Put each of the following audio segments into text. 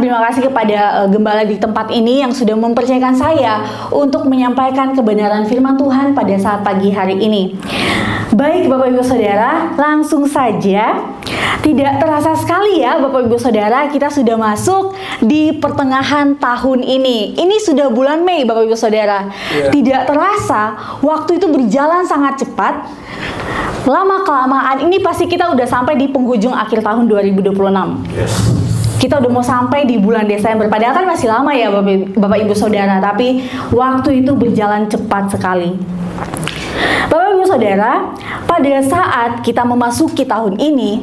berterima kasih kepada gembala di tempat ini yang sudah mempercayakan saya untuk menyampaikan kebenaran firman Tuhan pada saat pagi hari ini. Baik Bapak Ibu Saudara, langsung saja. Tidak terasa sekali ya Bapak Ibu Saudara, kita sudah masuk di pertengahan tahun ini. Ini sudah bulan Mei Bapak Ibu Saudara. Tidak terasa, waktu itu berjalan sangat cepat. Lama-kelamaan ini pasti kita udah sampai di penghujung akhir tahun 2026. Kita udah mau sampai di bulan Desember, padahal kan masih lama ya Bapak Ibu Saudara, tapi waktu itu berjalan cepat sekali. Bapak Ibu Saudara, pada saat kita memasuki tahun ini,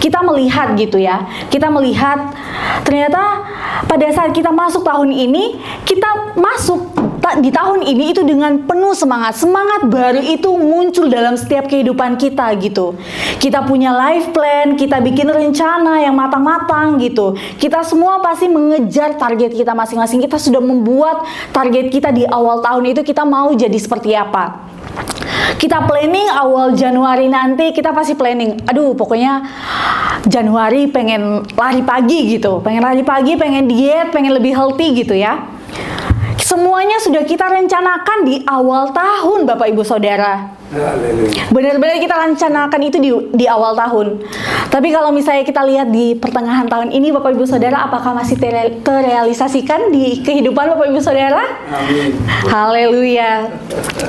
kita melihat gitu ya, kita melihat ternyata pada saat kita masuk tahun ini, kita masuk di tahun ini itu dengan penuh semangat. Semangat baru itu muncul dalam setiap kehidupan kita gitu. Kita punya life plan, kita bikin rencana yang matang-matang gitu. Kita semua pasti mengejar target kita masing-masing. Kita sudah membuat target kita di awal tahun itu, kita mau jadi seperti apa. Kita planning awal Januari nanti, kita pasti planning, aduh pokoknya Januari pengen lari pagi gitu, pengen lari pagi, pengen diet, pengen lebih healthy gitu ya. Semuanya sudah kita rencanakan di awal tahun Bapak Ibu Saudara. Benar-benar kita rencanakan itu di awal tahun. Tapi kalau misalnya kita lihat di pertengahan tahun ini Bapak Ibu Saudara, apakah masih terrealisasikan di kehidupan Bapak Ibu Saudara? Amin. Haleluya.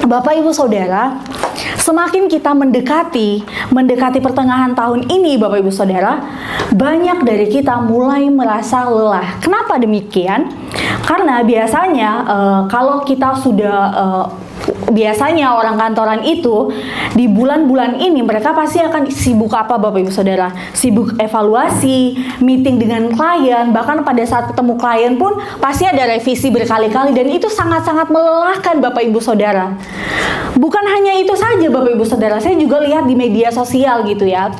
Bapak Ibu Saudara, semakin kita mendekati pertengahan tahun ini Bapak Ibu Saudara, banyak dari kita mulai merasa lelah. Kenapa demikian? Karena biasanya kalau kita sudah biasanya orang kantoran itu di bulan-bulan ini mereka pasti akan sibuk apa Bapak Ibu Saudara? Sibuk evaluasi, meeting dengan klien, bahkan pada saat ketemu klien pun pasti ada revisi berkali-kali, dan itu sangat-sangat melelahkan Bapak Ibu Saudara. Bukan hanya itu saja Bapak Ibu Saudara, saya juga lihat di media sosial gitu ya.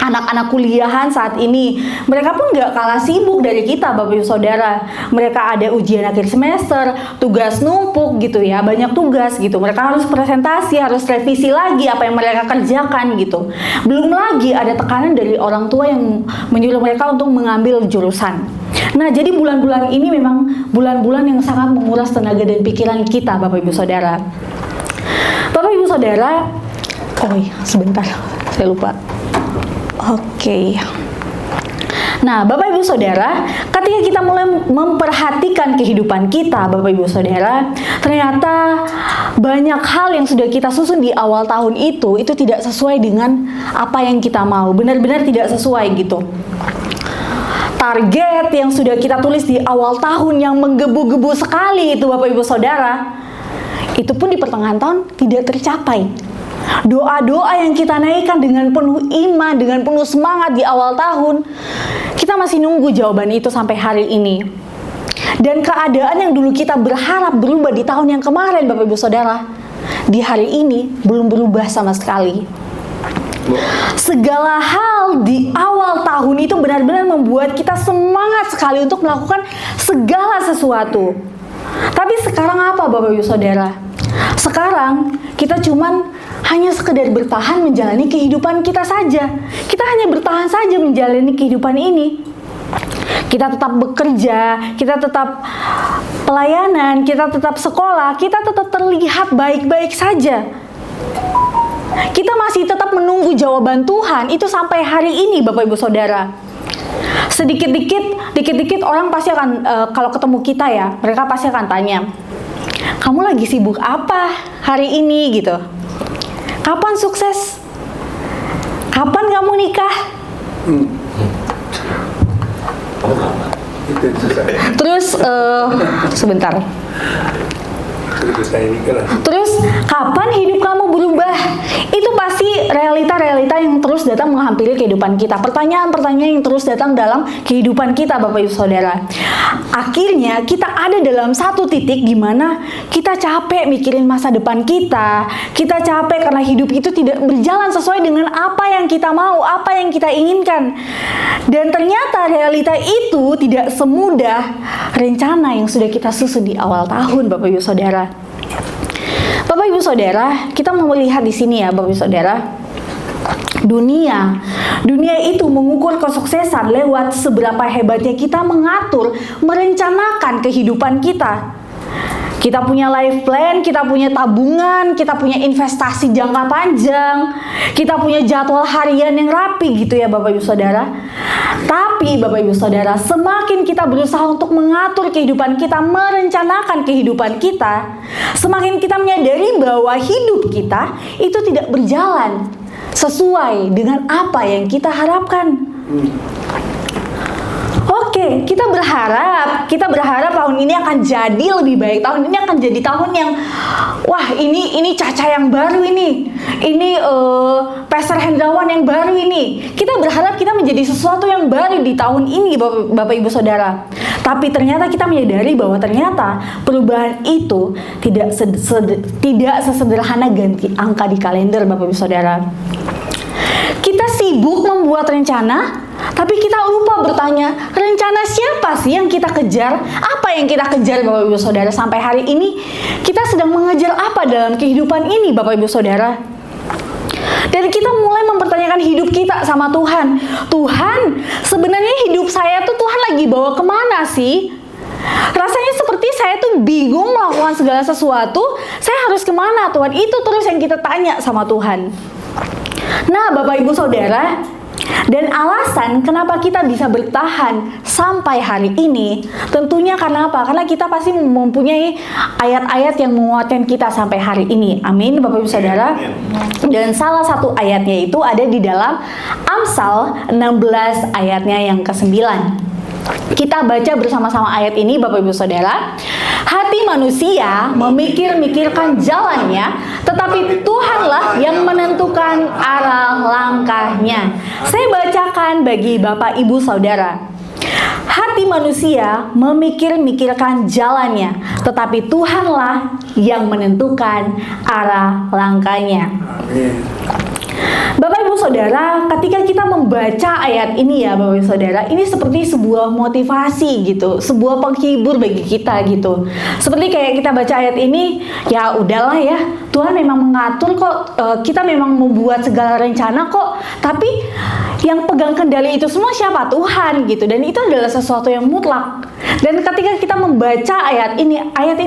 Anak-anak kuliahan saat ini, mereka pun gak kalah sibuk dari kita Bapak Ibu Saudara. Mereka ada ujian akhir semester, tugas numpuk gitu ya, banyak tugas gitu. Mereka harus presentasi, harus revisi lagi apa yang mereka kerjakan gitu. Belum lagi ada tekanan dari orang tua yang menyuruh mereka untuk mengambil jurusan. Nah, jadi bulan-bulan ini memang bulan-bulan yang sangat menguras tenaga dan pikiran kita Bapak Ibu Saudara. Bapak Ibu Saudara, oh iya, sebentar, saya lupa. Oke. Nah, Bapak Ibu Saudara, ketika kita mulai memperhatikan kehidupan kita, Bapak Ibu Saudara, ternyata banyak hal yang sudah kita susun di awal tahun itu tidak sesuai dengan apa yang kita mau. Benar-benar tidak sesuai gitu. Target yang sudah kita tulis di awal tahun yang menggebu-gebu sekali itu Bapak Ibu Saudara, itu pun di pertengahan tahun tidak tercapai. Doa-doa yang kita naikkan dengan penuh iman, dengan penuh semangat di awal tahun, kita masih nunggu jawaban itu sampai hari ini. Dan keadaan yang dulu kita berharap berubah di tahun yang kemarin Bapak Ibu Saudara, di hari ini belum berubah sama sekali. Segala hal di awal tahun itu benar-benar membuat kita semangat sekali untuk melakukan segala sesuatu. Tapi sekarang apa Bapak Ibu Saudara? Sekarang kita cuman hanya sekedar bertahan menjalani kehidupan kita saja. Kita hanya bertahan saja menjalani kehidupan ini. Kita tetap bekerja, kita tetap pelayanan, kita tetap sekolah, kita tetap terlihat baik-baik saja. Kita masih tetap menunggu jawaban Tuhan itu sampai hari ini Bapak Ibu Saudara. Sedikit-dikit orang pasti akan kalau ketemu kita ya, mereka pasti akan tanya, kamu lagi sibuk apa hari ini gitu? Kapan sukses? Kapan kamu nikah? Terus sebentar. Terus kapan hidup kamu berubah? Itu pasti realita-realita yang terus datang menghampiri kehidupan kita. Pertanyaan-pertanyaan yang terus datang dalam kehidupan kita Bapak Ibu Saudara. Akhirnya kita ada dalam satu titik di mana kita capek mikirin masa depan kita. Kita capek karena hidup itu tidak berjalan sesuai dengan apa yang kita mau, apa yang kita inginkan. Dan ternyata realita itu tidak semudah rencana yang sudah kita susun di awal tahun Bapak Ibu Saudara. Bapak Ibu Saudara, kita mau melihat di sini ya Bapak Ibu Saudara. Dunia itu mengukur kesuksesan lewat seberapa hebatnya kita mengatur, merencanakan kehidupan kita. Kita punya life plan, kita punya tabungan, kita punya investasi jangka panjang, kita punya jadwal harian yang rapi gitu ya Bapak Ibu Saudara. Tapi Bapak Ibu Saudara, semakin kita berusaha untuk mengatur kehidupan kita, merencanakan kehidupan kita, semakin kita menyadari bahwa hidup kita itu tidak berjalan sesuai dengan apa yang kita harapkan. Oke, kita berharap tahun ini akan jadi lebih baik. Tahun ini akan jadi tahun yang, wah ini Caca yang baru ini Pastor Hendrawan yang baru ini. Kita berharap kita menjadi sesuatu yang baru di tahun ini Bapak Ibu Saudara. Tapi ternyata kita menyadari bahwa ternyata perubahan itu tidak sesederhana ganti angka di kalender Bapak Ibu Saudara. Kita sibuk membuat rencana, tapi kita lupa bertanya, rencana siapa sih yang kita kejar? Apa yang kita kejar Bapak Ibu Saudara sampai hari ini? Kita sedang mengejar apa dalam kehidupan ini Bapak Ibu Saudara? Dan kita mulai mempertanyakan hidup kita sama Tuhan. Tuhan, sebenarnya hidup saya tuh Tuhan lagi bawa kemana sih? Rasanya seperti saya tuh bingung melakukan segala sesuatu. Saya harus kemana Tuhan? Itu terus yang kita tanya sama Tuhan. Nah Bapak Ibu Saudara, dan alasan kenapa kita bisa bertahan sampai hari ini, tentunya karena apa? Karena kita pasti mempunyai ayat-ayat yang menguatkan kita sampai hari ini. Amin Bapak Ibu Saudara. Dan salah satu ayatnya itu ada di dalam Amsal 16 ayatnya yang ke-9. Kita baca bersama-sama ayat ini Bapak Ibu Saudara. Hati manusia memikir-mikirkan jalannya, tetapi Tuhanlah yang menentukan arah langkahnya. Saya bacakan bagi Bapak Ibu Saudara. Hati manusia memikir-mikirkan jalannya, tetapi Tuhanlah yang menentukan arah langkahnya. Bapak Ibu Saudara, ketika kita membaca ayat ini ya Bapak Ibu Saudara, ini seperti sebuah motivasi gitu, sebuah penghibur bagi kita gitu. Seperti kayak kita baca ayat ini, ya udahlah ya, Tuhan memang mengatur kok, kita memang membuat segala rencana kok, tapi yang pegang kendali itu semua siapa? Tuhan gitu. Dan itu adalah sesuatu yang mutlak. Dan ketika kita membaca ayat ini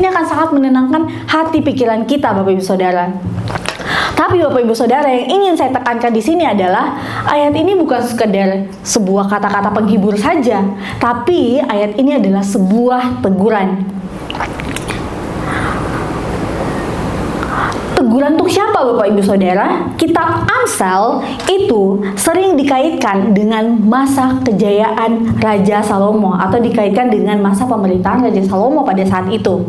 akan sangat menenangkan hati pikiran kita Bapak Ibu Saudara. Tapi Bapak Ibu Saudara, yang ingin saya tekankan di sini adalah ayat ini bukan sekedar sebuah kata-kata penghibur saja, tapi ayat ini adalah sebuah teguran. Teguran untuk siapa Bapak Ibu Saudara? Kitab Amsal itu sering dikaitkan dengan masa kejayaan Raja Salomo atau dikaitkan dengan masa pemerintahan Raja Salomo pada saat itu.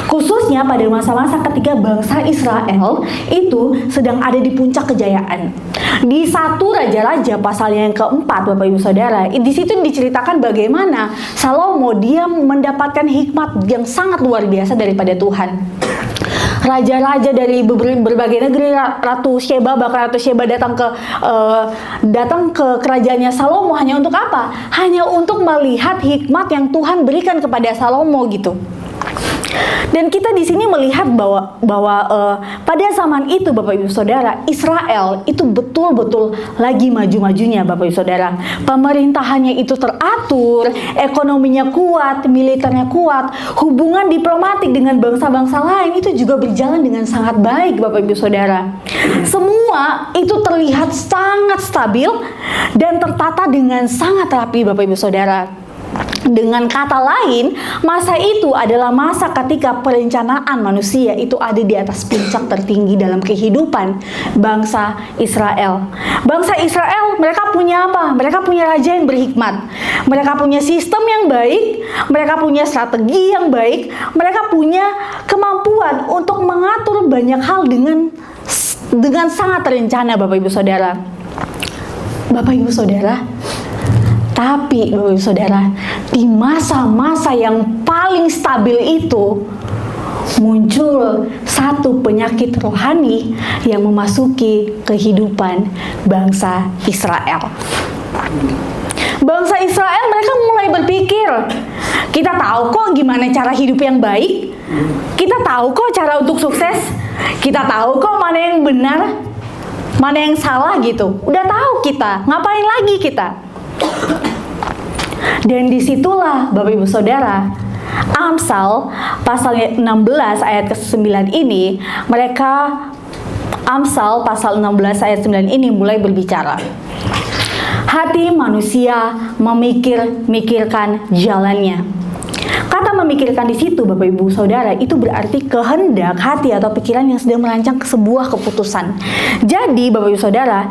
Khususnya pada masa-masa ketika bangsa Israel itu sedang ada di puncak kejayaan. Di 1 Raja-Raja pasal yang keempat Bapak Ibu Saudara, di situ diceritakan bagaimana Salomo dia mendapatkan hikmat yang sangat luar biasa daripada Tuhan. Raja-raja dari berbagai negeri, Ratu Sheba, bahkan Ratu Sheba datang ke kerajaannya Salomo hanya untuk apa? Hanya untuk melihat hikmat yang Tuhan berikan kepada Salomo gitu. Dan kita di sini melihat bahwa pada zaman itu Bapak Ibu Saudara, Israel itu betul-betul lagi maju-majunya Bapak Ibu Saudara. Pemerintahannya itu teratur, ekonominya kuat, militernya kuat, hubungan diplomatik dengan bangsa-bangsa lain itu juga berjalan dengan sangat baik Bapak Ibu Saudara. Semua itu terlihat sangat stabil dan tertata dengan sangat rapi Bapak Ibu Saudara. Dengan kata lain, masa itu adalah masa ketika perencanaan manusia itu ada di atas puncak tertinggi dalam kehidupan bangsa Israel. Bangsa Israel, mereka punya apa? Mereka punya raja yang berhikmat. Mereka punya sistem yang baik, mereka punya strategi yang baik, mereka punya kemampuan untuk mengatur banyak hal dengan sangat terencana Bapak Ibu Saudara. Bapak Ibu Saudara, tapi Bapak Ibu Saudara, di masa-masa yang paling stabil itu muncul satu penyakit rohani yang memasuki kehidupan bangsa Israel. Bangsa Israel mereka mulai berpikir, kita tahu kok gimana cara hidup yang baik, kita tahu kok cara untuk sukses, kita tahu kok mana yang benar. mana yang salah gitu. Udah tahu kita, ngapain lagi kita? Dan disitulah Bapak Ibu Saudara, Amsal pasal 16 ayat ke-9 ini, Amsal pasal 16 ayat 9 ini mulai berbicara. Hati manusia memikir-mikirkan jalannya. Kata memikirkan di situ Bapak Ibu Saudara itu berarti kehendak hati atau pikiran yang sedang merancang sebuah keputusan. Jadi Bapak Ibu Saudara,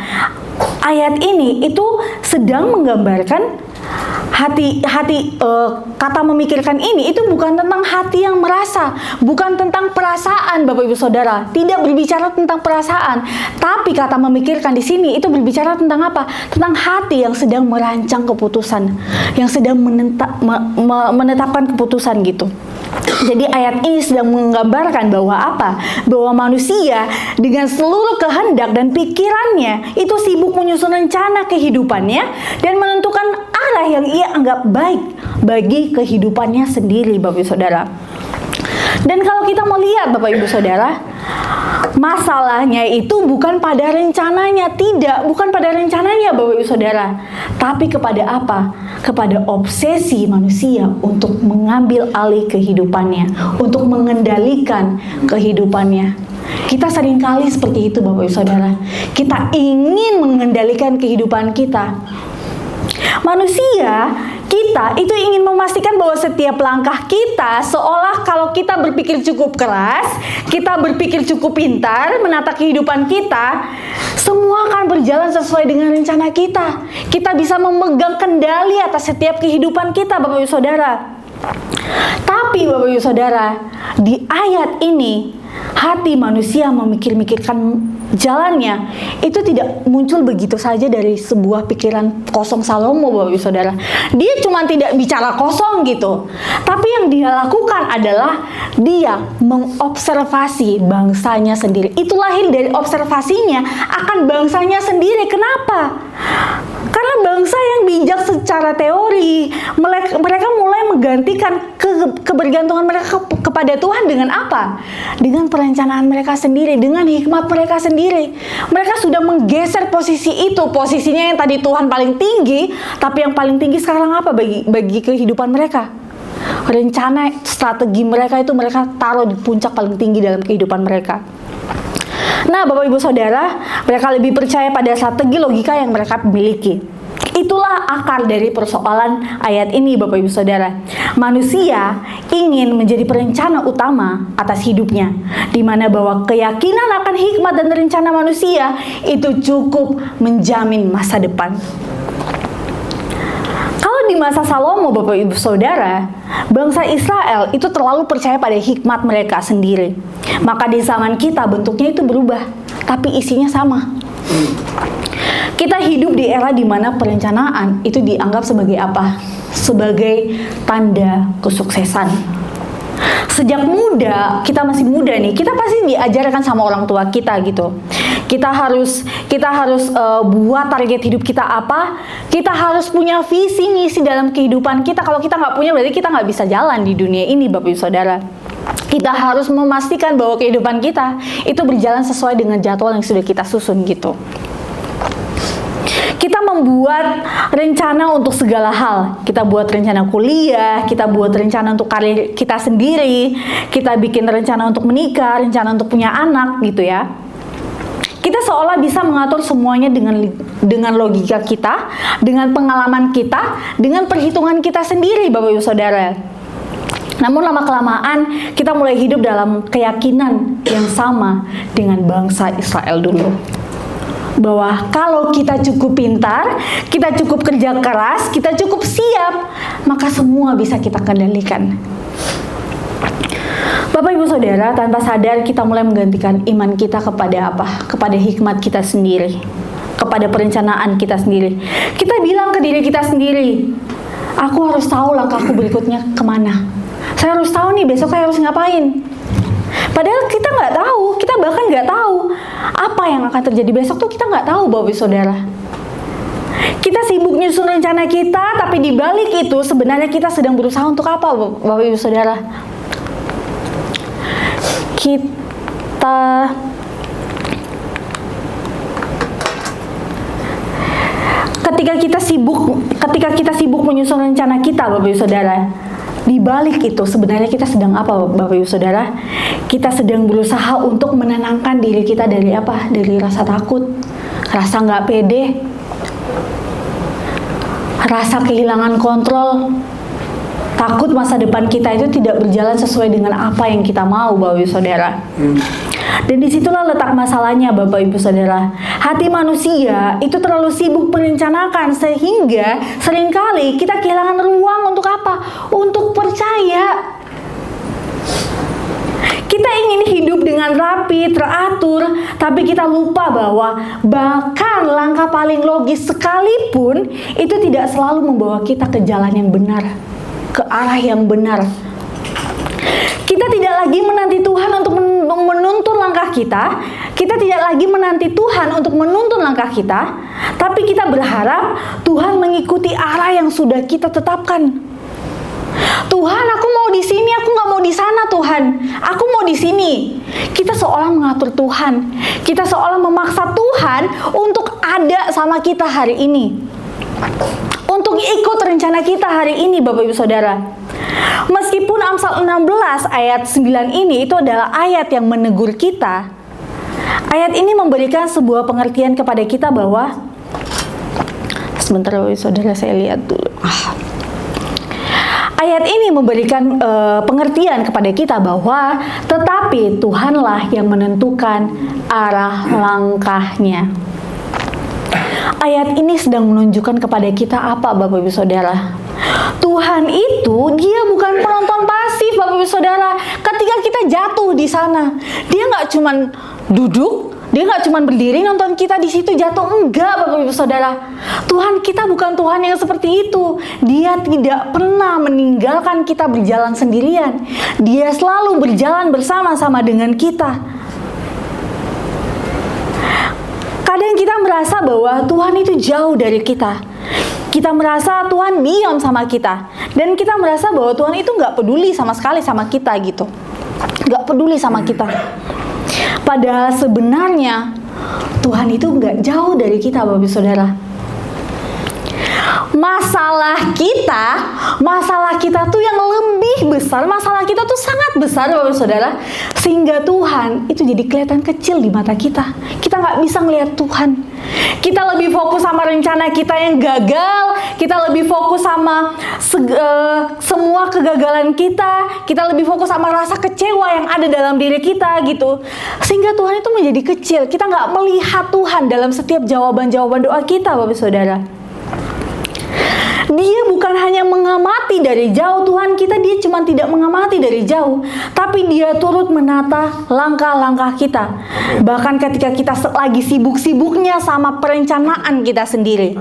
ayat ini itu sedang menggambarkan kata memikirkan ini itu bukan tentang hati yang merasa, bukan tentang perasaan Bapak Ibu Saudara, tidak berbicara tentang perasaan, tapi kata memikirkan di sini itu berbicara tentang apa? Tentang hati yang sedang merancang keputusan, yang sedang menetapkan keputusan gitu. Jadi ayat ini sedang menggambarkan bahwa apa? Bahwa manusia dengan seluruh kehendak dan pikirannya itu sibuk menyusun rencana kehidupannya dan menentukan arah yang ia anggap baik bagi kehidupannya sendiri, Bapak Ibu Saudara. Dan kalau kita melihat Bapak Ibu Saudara, masalahnya itu bukan pada rencananya, bukan pada rencananya Bapak Ibu Saudara, tapi kepada apa? Kepada obsesi manusia untuk mengambil alih kehidupannya, untuk mengendalikan kehidupannya. Kita seringkali seperti itu Bapak Ibu Saudara. Kita ingin mengendalikan kehidupan kita. Manusia, kita itu ingin memastikan bahwa setiap langkah kita seolah kalau kita berpikir cukup keras, kita berpikir cukup pintar menata kehidupan kita, semua akan berjalan sesuai dengan rencana kita. Kita bisa memegang kendali atas setiap kehidupan kita, Bapak Ibu Saudara. Tapi Bapak Ibu Saudara, di ayat ini hati manusia memikir-mikirkan jalannya itu tidak muncul begitu saja dari sebuah pikiran kosong Salomo, Bapak Ibu Saudara. Dia cuma tidak bicara kosong gitu, tapi yang dia lakukan adalah dia mengobservasi bangsanya sendiri. Itu lahir dari observasinya akan bangsanya sendiri. Kenapa? Karena bangsa yang bijak secara teori, mereka mulai menggantikan kebergantungan mereka kepada Tuhan dengan apa? Dengan perencanaan mereka sendiri, dengan hikmat mereka sendiri. Mereka sudah menggeser posisi itu, posisinya yang tadi Tuhan paling tinggi, tapi yang paling tinggi sekarang apa bagi kehidupan mereka? Rencana, strategi mereka itu mereka taruh di puncak paling tinggi dalam kehidupan mereka. Nah, Bapak Ibu Saudara, mereka lebih percaya pada strategi logika yang mereka miliki. Itulah akar dari persoalan ayat ini, Bapak Ibu Saudara. Manusia ingin menjadi perencana utama atas hidupnya, di mana bahwa keyakinan akan hikmat dan rencana manusia itu cukup menjamin masa depan. Kalau di masa Salomo, Bapak Ibu Saudara, bangsa Israel itu terlalu percaya pada hikmat mereka sendiri. Maka di zaman kita bentuknya itu berubah, tapi isinya sama. Kita hidup di era di mana perencanaan itu dianggap sebagai apa? Sebagai tanda kesuksesan. Sejak muda, kita masih muda nih, kita pasti diajarkan sama orang tua kita gitu. Kita harus buat target hidup kita apa? Kita harus punya visi misi dalam kehidupan kita. Kalau kita nggak punya, berarti kita nggak bisa jalan di dunia ini, Bapak Ibu Saudara. Kita harus memastikan bahwa kehidupan kita itu berjalan sesuai dengan jadwal yang sudah kita susun gitu. Kita membuat rencana untuk segala hal. Kita buat rencana kuliah, kita buat rencana untuk karir kita sendiri, kita bikin rencana untuk menikah, rencana untuk punya anak gitu ya. Kita seolah bisa mengatur semuanya dengan logika kita, dengan pengalaman kita, dengan perhitungan kita sendiri, Bapak Ibu Saudara. Namun lama-kelamaan kita mulai hidup dalam keyakinan yang sama dengan bangsa Israel dulu. Bahwa kalau kita cukup pintar, kita cukup kerja keras, kita cukup siap, maka semua bisa kita kendalikan. Bapak Ibu Saudara, tanpa sadar kita mulai menggantikan iman kita kepada apa? Kepada hikmat kita sendiri, kepada perencanaan kita sendiri. Kita bilang ke diri kita sendiri, aku harus tahu langkahku berikutnya kemana. Saya harus tahu nih besok saya harus ngapain. Padahal kita nggak tahu, kita bahkan nggak tahu apa yang akan terjadi besok tuh kita nggak tahu, Bapak Ibu Saudara. Kita sibuk nyusun rencana kita, tapi di balik itu sebenarnya kita sedang berusaha untuk apa, Bapak Ibu Saudara? ketika kita sibuk menyusun rencana kita, Bapak Ibu Saudara, di balik itu sebenarnya kita sedang apa, Bapak Ibu Saudara? Kita sedang berusaha untuk menenangkan diri kita dari apa? Dari rasa takut, rasa nggak pede, rasa kehilangan kontrol, takut masa depan kita itu tidak berjalan sesuai dengan apa yang kita mau, Bapak Ibu Saudara. Dan disitulah letak masalahnya, Bapak Ibu Saudara. Hati manusia itu terlalu sibuk merencanakan sehingga seringkali kita kehilangan ruang untuk apa? Untuk percaya. Kita ingin hidup dengan rapi, teratur, tapi kita lupa bahwa bahkan langkah paling logis sekalipun itu tidak selalu membawa kita ke jalan yang benar, ke arah yang benar. Kita tidak lagi menanti Tuhan untuk menuntun langkah kita. Kita tidak lagi menanti Tuhan untuk menuntun langkah kita, tapi kita berharap Tuhan mengikuti arah yang sudah kita tetapkan. Tuhan, aku mau di sini, aku nggak mau di sana. Tuhan, aku mau di sini. Kita seolah mengatur Tuhan. Kita seolah memaksa Tuhan untuk ada sama kita hari ini, untuk ikut rencana kita hari ini, Bapak Ibu Saudara. Meskipun Amsal 16 ayat 9 ini itu adalah ayat yang menegur kita, ayat ini memberikan sebuah pengertian kepada kita bahwa, sebentar Bapak Ibu Saudara, saya lihat dulu. Ayat ini memberikan pengertian kepada kita bahwa tetapi Tuhanlah yang menentukan arah langkahnya. Ayat ini sedang menunjukkan kepada kita apa, Bapak Ibu Saudara? Tuhan itu dia bukan penonton pasif, Bapak Ibu Saudara. Ketika kita jatuh di sana, dia nggak cuman duduk, dia nggak cuman berdiri nonton kita di situ jatuh, enggak, Bapak Ibu Saudara. Tuhan kita bukan Tuhan yang seperti itu. Dia tidak pernah meninggalkan kita berjalan sendirian. Dia selalu berjalan bersama-sama dengan kita. Kadang kita merasa bahwa Tuhan itu jauh dari kita. Kita merasa Tuhan diam sama kita. Dan kita merasa bahwa Tuhan itu nggak peduli sama sekali sama kita gitu. Nggak peduli sama kita. Padahal sebenarnya Tuhan itu nggak jauh dari kita, Bapak Ibu Saudara. Masalah kita tuh yang lebih besar, masalah kita tuh sangat besar, Bapak Ibu Saudara, sehingga Tuhan itu jadi kelihatan kecil di mata kita. Kita nggak bisa ngelihat Tuhan. Kita lebih fokus sama rencana kita yang gagal, kita lebih fokus sama semua kegagalan kita, kita lebih fokus sama rasa kecewa yang ada dalam diri kita gitu. Sehingga Tuhan itu menjadi kecil. Kita nggak melihat Tuhan dalam setiap jawaban-jawaban doa kita, Bapak Saudara. Dia bukan hanya mengamati dari jauh, Tuhan kita dia cuma tidak mengamati dari jauh, tapi dia turut menata langkah-langkah kita. Bahkan ketika kita lagi sibuk-sibuknya sama perencanaan kita sendiri.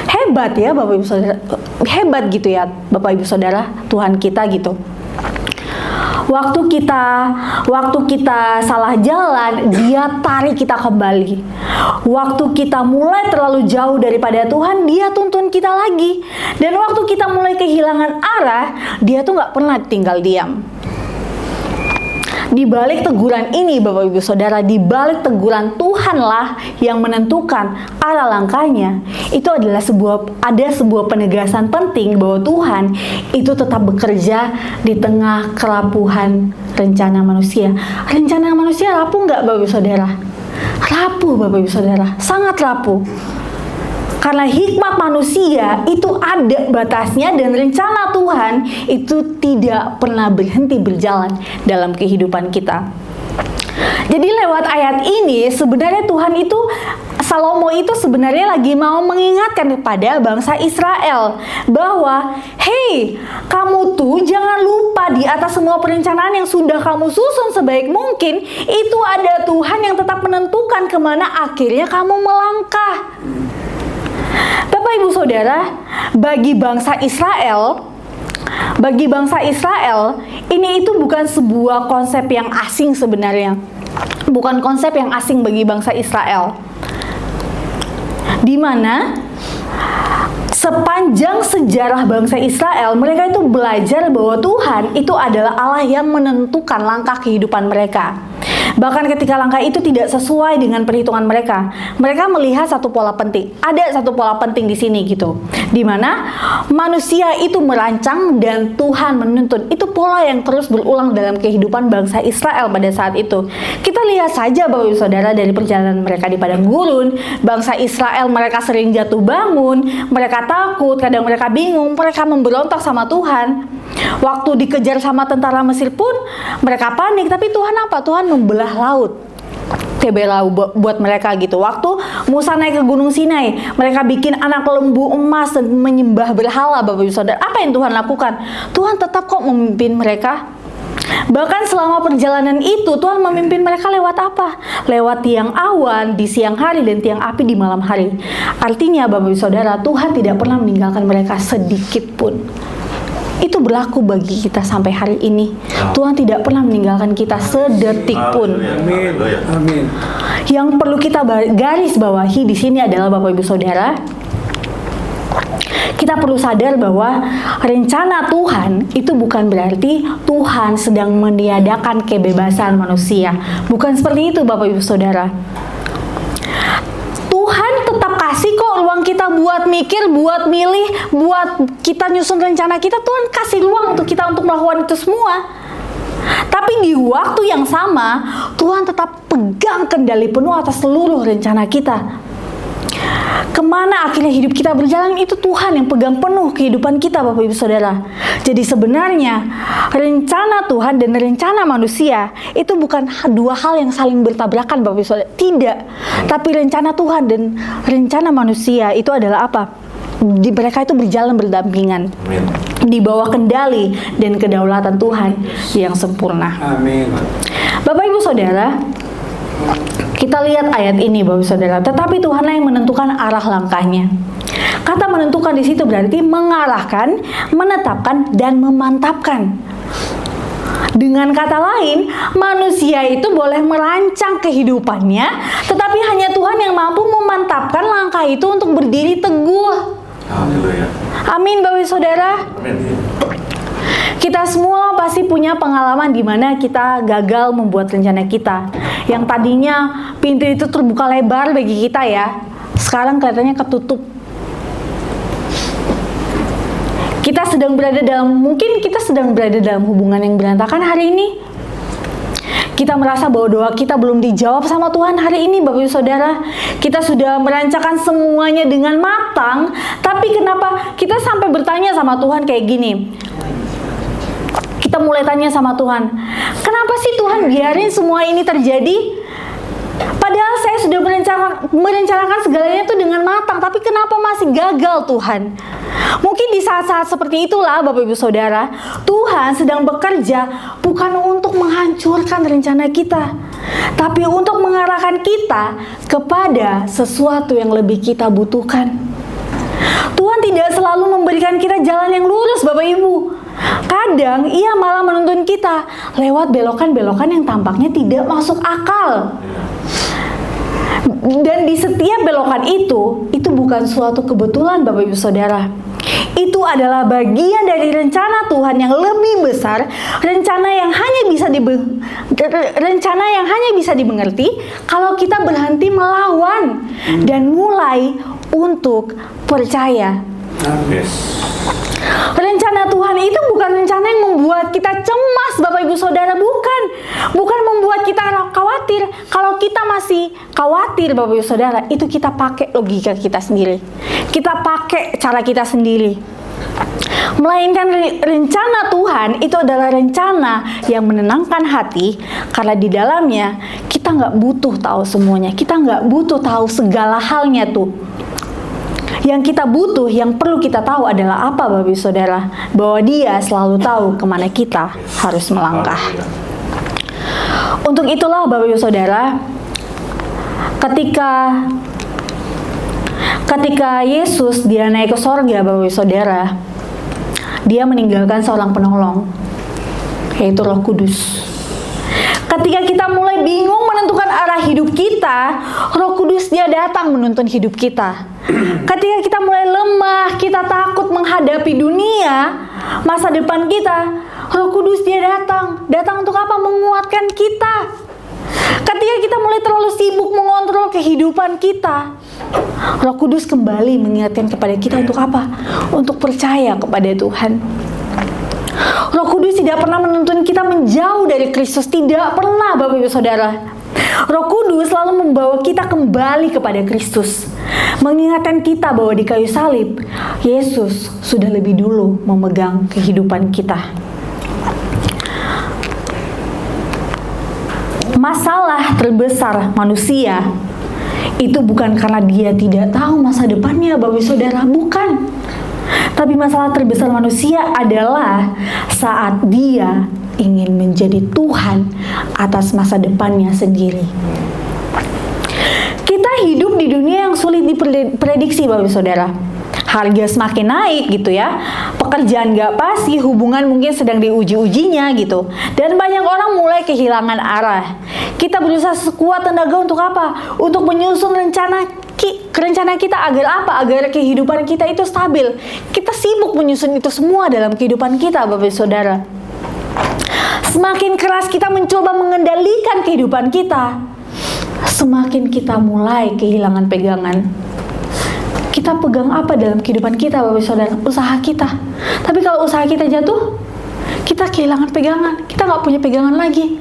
Hebat ya Bapak Ibu Saudara, hebat gitu ya Bapak Ibu Saudara, Tuhan kita gitu. Waktu kita salah jalan, dia tarik kita kembali. Waktu kita mulai terlalu jauh daripada Tuhan, dia tuntun kita lagi. Dan waktu kita mulai kehilangan arah, dia tuh gak pernah tinggal diam. Di balik teguran ini, Bapak Ibu Saudara, di balik teguran Tuhanlah yang menentukan arah langkahnya, itu adalah sebuah penegasan penting bahwa Tuhan itu tetap bekerja di tengah kerapuhan rencana manusia. Rencana manusia rapuh nggak, Bapak Ibu Saudara? Rapuh, Bapak Ibu Saudara, sangat rapuh. Karena hikmat manusia itu ada batasnya dan rencana Tuhan itu tidak pernah berhenti berjalan dalam kehidupan kita. Jadi lewat ayat ini sebenarnya Salomo itu sebenarnya lagi mau mengingatkan kepada bangsa Israel bahwa hey, kamu tuh jangan lupa di atas semua perencanaan yang sudah kamu susun sebaik mungkin, itu ada Tuhan yang tetap menentukan kemana akhirnya kamu melangkah. Bapak Ibu Saudara, bagi bangsa Israel, ini itu bukan sebuah konsep yang asing sebenarnya. Bukan konsep yang asing bagi bangsa Israel. Di mana sepanjang sejarah bangsa Israel, mereka itu belajar bahwa Tuhan itu adalah Allah yang menentukan langkah kehidupan mereka. Bahkan ketika langkah itu tidak sesuai dengan perhitungan mereka, mereka melihat satu pola penting. Ada satu pola penting di sini gitu, di mana manusia itu merancang dan Tuhan menuntun. Itu pola yang terus berulang dalam kehidupan bangsa Israel pada saat itu. Kita lihat saja Bapak Ibu Saudara dari perjalanan mereka di padang gurun, bangsa Israel mereka sering jatuh bangun, mereka takut, kadang mereka bingung, mereka memberontak sama Tuhan. Waktu dikejar sama tentara Mesir pun mereka panik, tapi Tuhan apa? Tuhan membelah laut, Tebelau buat mereka gitu. Waktu Musa naik ke Gunung Sinai, mereka bikin anak lembu emas dan menyembah berhala Bapak Ibu Saudara. Apa yang Tuhan lakukan? Tuhan tetap kok memimpin mereka. Bahkan selama perjalanan itu Tuhan memimpin mereka lewat apa? Lewat tiang awan di siang hari dan tiang api di malam hari. Artinya Bapak Ibu Saudara, Tuhan tidak pernah meninggalkan mereka sedikit pun. Itu berlaku bagi kita sampai hari ini. Tuhan tidak pernah meninggalkan kita sedetik pun. Amin. Amin. Yang perlu kita garis bawahi di sini adalah Bapak Ibu Saudara, kita perlu sadar bahwa rencana Tuhan itu bukan berarti Tuhan sedang meniadakan kebebasan manusia. Bukan seperti itu Bapak Ibu Saudara. Tuhan tetap kasih kok ruang kita buat mikir, buat milih, buat kita nyusun rencana kita. Tuhan kasih ruang untuk kita untuk melakukan itu semua. Tapi di waktu yang sama, Tuhan tetap pegang kendali penuh atas seluruh rencana kita. Kemana akhirnya hidup kita berjalan, itu Tuhan yang pegang penuh kehidupan kita Bapak Ibu Saudara. Jadi sebenarnya rencana Tuhan dan rencana manusia itu bukan dua hal yang saling bertabrakan Bapak Ibu Saudara. Tidak. Tapi rencana Tuhan dan rencana manusia itu adalah apa? Mereka itu berjalan berdampingan. Amin. Di bawah kendali dan kedaulatan Tuhan yang sempurna. Amin. Bapak Ibu Saudara, kita lihat ayat ini Bapak Ibu Saudara. Tetapi Tuhanlah yang menentukan arah langkahnya. Kata menentukan di situ berarti mengarahkan, menetapkan, dan memantapkan. Dengan kata lain, manusia itu boleh merancang kehidupannya, tetapi hanya Tuhan yang mampu memantapkan langkah itu untuk berdiri teguh. Haleluya. Amin Bapak Ibu Saudara. Amin. Kita semua pasti punya pengalaman di mana kita gagal membuat rencana kita. Yang tadinya pintu itu terbuka lebar bagi kita ya, sekarang kelihatannya ketutup. Mungkin kita sedang berada dalam hubungan yang berantakan hari ini. Kita merasa bahwa doa kita belum dijawab sama Tuhan hari ini Bapak Ibu Saudara. Kita sudah merancangkan semuanya dengan matang, tapi kenapa kita sampai bertanya sama Tuhan kayak gini? Kita mulai tanya sama Tuhan, kenapa sih Tuhan biarin semua ini terjadi? Padahal saya sudah merencanakan segalanya itu dengan matang, tapi kenapa masih gagal Tuhan? Mungkin di saat-saat seperti itulah Bapak Ibu Saudara, Tuhan sedang bekerja bukan untuk menghancurkan rencana kita, tapi untuk mengarahkan kita kepada sesuatu yang lebih kita butuhkan. Tuhan tidak selalu memberikan kita jalan yang lurus Bapak Ibu. Kadang ia malah menuntun kita lewat belokan-belokan yang tampaknya tidak masuk akal. Dan di setiap belokan itu bukan suatu kebetulan Bapak Ibu Saudara. Itu adalah bagian dari rencana Tuhan yang lebih besar, rencana yang hanya bisa dimengerti kalau kita berhenti melawan dan mulai untuk percaya. Rencana Tuhan itu bukan rencana yang membuat kita cemas Bapak Ibu Saudara, bukan membuat kita khawatir. Kalau kita masih khawatir Bapak Ibu Saudara, itu kita pakai logika kita sendiri, kita pakai cara kita sendiri. Melainkan rencana Tuhan itu adalah rencana yang menenangkan hati, karena di dalamnya kita nggak butuh tahu semuanya, kita nggak butuh tahu segala halnya tuh. Yang kita butuh, yang perlu kita tahu adalah apa Bapak Ibu Saudara? Bahwa Dia selalu tahu kemana kita harus melangkah. Untuk itulah Bapak Ibu Saudara, ketika Yesus dia naik ke sorga Bapak Ibu Saudara, Dia meninggalkan seorang penolong, yaitu Roh Kudus. Ketika kita mulai bingung menentukan arah hidup kita, Roh Kudus Dia datang menuntun hidup kita. Ketika kita mulai lemah, kita takut menghadapi dunia, masa depan kita, Roh Kudus Dia datang untuk apa? Menguatkan kita. Ketika kita mulai terlalu sibuk mengontrol kehidupan kita, Roh Kudus kembali mengingatkan kepada kita untuk apa? Untuk percaya kepada Tuhan. Roh Kudus tidak pernah menuntun kita menjauh dari Kristus, tidak pernah, Bapak Ibu Saudara. Roh Kudus selalu membawa kita kembali kepada Kristus, mengingatkan kita bahwa di kayu salib Yesus sudah lebih dulu memegang kehidupan kita. Masalah terbesar manusia itu bukan karena dia tidak tahu masa depannya, Bapak Ibu Saudara, bukan. Tapi masalah terbesar manusia adalah saat dia ingin menjadi Tuhan atas masa depannya sendiri. Kita hidup di dunia yang sulit diprediksi, Bapak Ibu Saudara. Harga semakin naik gitu ya, pekerjaan gak pasti, hubungan mungkin sedang diuji-ujinya gitu, dan banyak orang mulai kehilangan arah. Kita berusaha sekuat tenaga untuk apa? Untuk menyusun rencana kita agar apa? Agar kehidupan kita itu stabil. Kita sibuk menyusun itu semua dalam kehidupan kita, Bapak Ibu Saudara. Semakin keras kita mencoba mengendalikan kehidupan kita, semakin kita mulai kehilangan pegangan. Kita pegang apa dalam kehidupan kita, Bapak Ibu Saudara? Usaha kita. Tapi kalau usaha kita jatuh, kita kehilangan pegangan. Kita nggak punya pegangan lagi.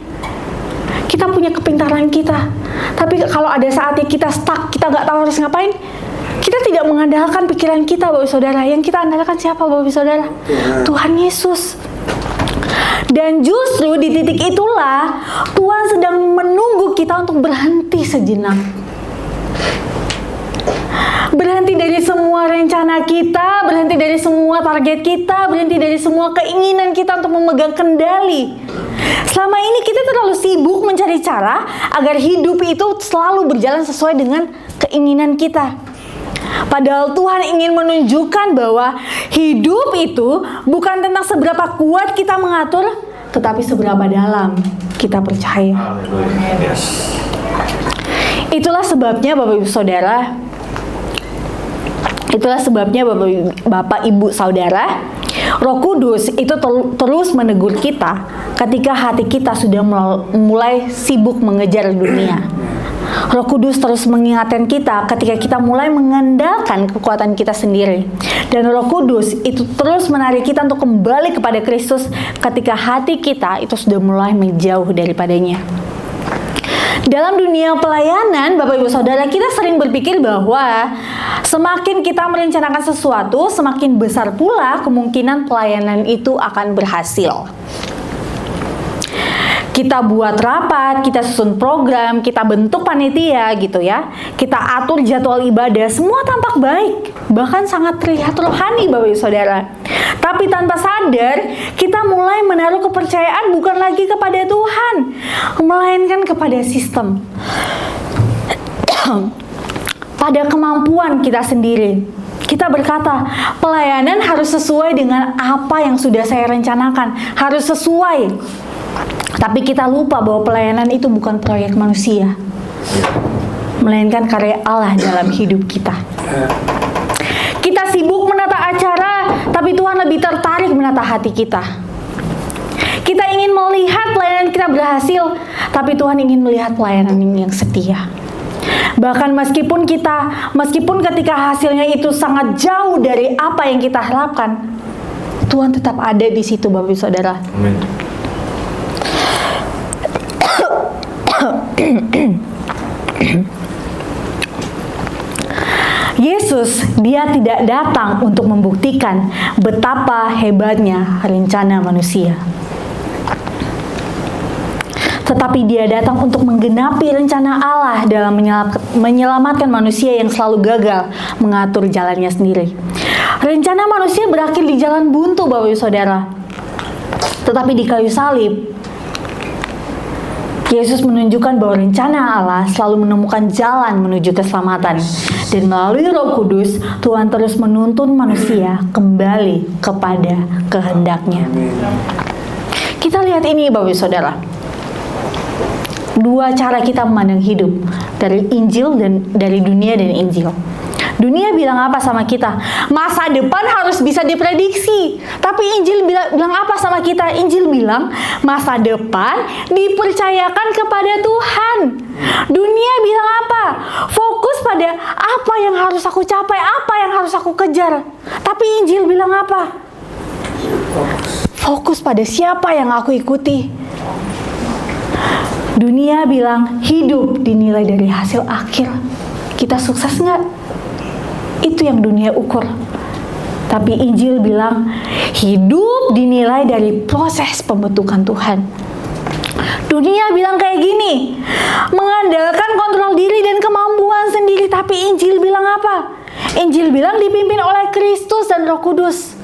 Kita punya kepintaran kita. Tapi kalau ada saatnya kita stuck, kita nggak tahu harus ngapain, kita tidak mengandalkan pikiran kita, Bapak Ibu Saudara. Yang kita andalkan siapa, Bapak Ibu Saudara? Tuhan Yesus. Dan justru di titik itulah Tuhan sedang menunggu kita untuk berhenti sejenak. Berhenti dari semua rencana kita, berhenti dari semua target kita, berhenti dari semua keinginan kita untuk memegang kendali. Selama ini kita terlalu sibuk mencari cara agar hidup itu selalu berjalan sesuai dengan keinginan kita. Padahal Tuhan ingin menunjukkan bahwa hidup itu bukan tentang seberapa kuat kita mengatur, tetapi seberapa dalam kita percaya. Itulah sebabnya Bapak Ibu Saudara, Bapak Ibu Saudara, Roh Kudus itu terus menegur kita ketika hati kita sudah mulai sibuk mengejar dunia. Roh Kudus terus mengingatkan kita ketika kita mulai mengandalkan kekuatan kita sendiri. Dan Roh Kudus itu terus menarik kita untuk kembali kepada Kristus ketika hati kita itu sudah mulai menjauh daripadanya. Dalam dunia pelayanan, Bapak Ibu Saudara, kita sering berpikir bahwa semakin kita merencanakan sesuatu, semakin besar pula kemungkinan pelayanan itu akan berhasil. Kita buat rapat, kita susun program, kita bentuk panitia gitu ya. Kita atur jadwal ibadah, semua tampak baik. Bahkan sangat terlihat rohani, Bapak Ibu Saudara. Tapi tanpa sadar, kita mulai menaruh kepercayaan bukan lagi kepada Tuhan, melainkan kepada sistem. Pada kemampuan kita sendiri. Kita berkata, pelayanan harus sesuai dengan apa yang sudah saya rencanakan. Harus sesuai. Tapi kita lupa bahwa pelayanan itu bukan proyek manusia, melainkan karya Allah dalam hidup kita. Kita sibuk menata acara, tapi Tuhan lebih tertarik menata hati kita. Kita ingin melihat pelayanan kita berhasil, tapi Tuhan ingin melihat pelayanan yang setia. Bahkan meskipun ketika hasilnya itu sangat jauh dari apa yang kita harapkan, Tuhan tetap ada di situ, Bapak Ibu Saudara. Amin. Yesus, dia tidak datang untuk membuktikan betapa hebatnya rencana manusia, tetapi dia datang untuk menggenapi rencana Allah dalam menyelamatkan manusia yang selalu gagal mengatur jalannya sendiri. Rencana manusia berakhir di jalan buntu, Bapak Ibu Saudara. Tetapi di kayu salib, Yesus menunjukkan bahwa rencana Allah selalu menemukan jalan menuju keselamatan. Dan melalui Roh Kudus, Tuhan terus menuntun manusia kembali kepada kehendaknya. Kita lihat ini, Bapak Ibu Saudara. Dua cara kita memandang hidup, dari Injil dan dari dunia dan Injil. Dunia bilang apa sama kita? Masa depan harus bisa diprediksi. Tapi Injil bilang apa sama kita? Injil bilang masa depan dipercayakan kepada Tuhan. Dunia bilang apa? Fokus pada apa yang harus aku capai, apa yang harus aku kejar. Tapi Injil bilang apa? Fokus pada siapa yang aku ikuti. Dunia bilang hidup dinilai dari hasil akhir. Kita sukses nggak? Itu yang dunia ukur. Tapi Injil bilang hidup dinilai dari proses pembentukan Tuhan. Dunia bilang kayak gini, mengandalkan kontrol diri dan kemampuan sendiri. Tapi Injil bilang apa? Injil bilang dipimpin oleh Kristus dan Roh Kudus.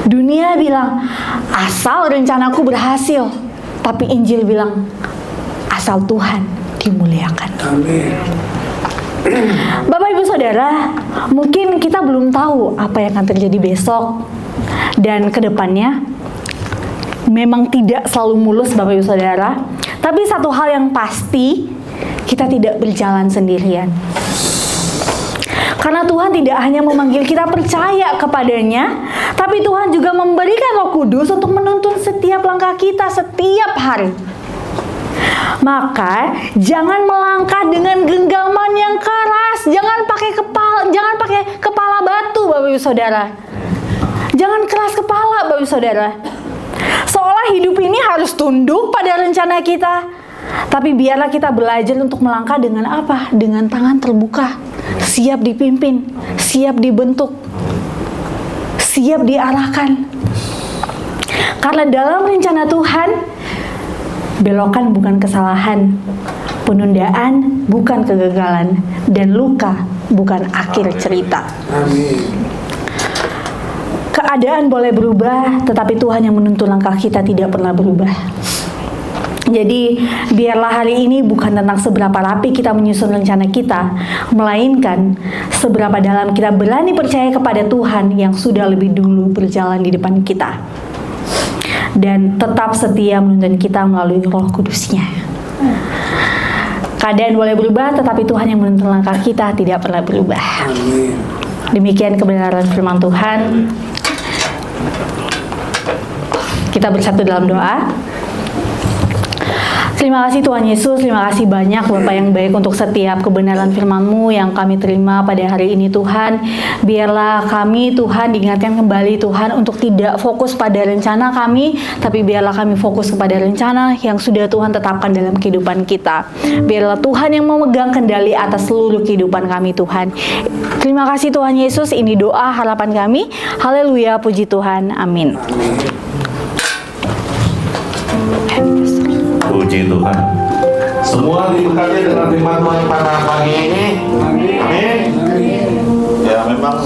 Dunia bilang asal rencanaku berhasil. Tapi Injil bilang asal Tuhan dimuliakan. Amin. Bapak Ibu Saudara, mungkin kita belum tahu apa yang akan terjadi besok dan kedepannya. Memang tidak selalu mulus Bapak Ibu Saudara. Tapi satu hal yang pasti, kita tidak berjalan sendirian. Karena Tuhan tidak hanya memanggil kita percaya kepadanya, tapi Tuhan juga memberikan Roh Kudus untuk menuntun setiap langkah kita setiap hari. Maka jangan melangkah dengan genggaman yang keras, jangan pakai kepala batu Bapak Ibu Saudara. Jangan keras kepala Bapak Ibu Saudara. Seolah hidup ini harus tunduk pada rencana kita. Tapi biarlah kita belajar untuk melangkah dengan apa? Dengan tangan terbuka, siap dipimpin, siap dibentuk, siap diarahkan. Karena dalam rencana Tuhan, belokan bukan kesalahan, penundaan bukan kegagalan, dan luka bukan akhir cerita. Amin. Keadaan boleh berubah, tetapi Tuhan yang menuntun langkah kita tidak pernah berubah. Jadi, biarlah hari ini bukan tentang seberapa rapi kita menyusun rencana kita, melainkan seberapa dalam kita berani percaya kepada Tuhan yang sudah lebih dulu berjalan di depan kita. Dan tetap setia menuntun kita melalui Roh Kudus-Nya. Keadaan boleh berubah, tetapi Tuhan yang menuntun langkah kita tidak pernah berubah. Amin. Demikian kebenaran firman Tuhan. Kita bersatu dalam doa. Terima kasih Tuhan Yesus, terima kasih banyak Bapak yang baik untuk setiap kebenaran firman-Mu yang kami terima pada hari ini Tuhan. Biarlah kami Tuhan diingatkan kembali Tuhan untuk tidak fokus pada rencana kami, tapi biarlah kami fokus kepada rencana yang sudah Tuhan tetapkan dalam kehidupan kita. Biarlah Tuhan yang memegang kendali atas seluruh kehidupan kami Tuhan. Terima kasih Tuhan Yesus, ini doa harapan kami. Haleluya, puji Tuhan, amin. Puji Tuhan. Semua diberkati dengan firman Tuhan pada pagi ini. Amin. Ya, memang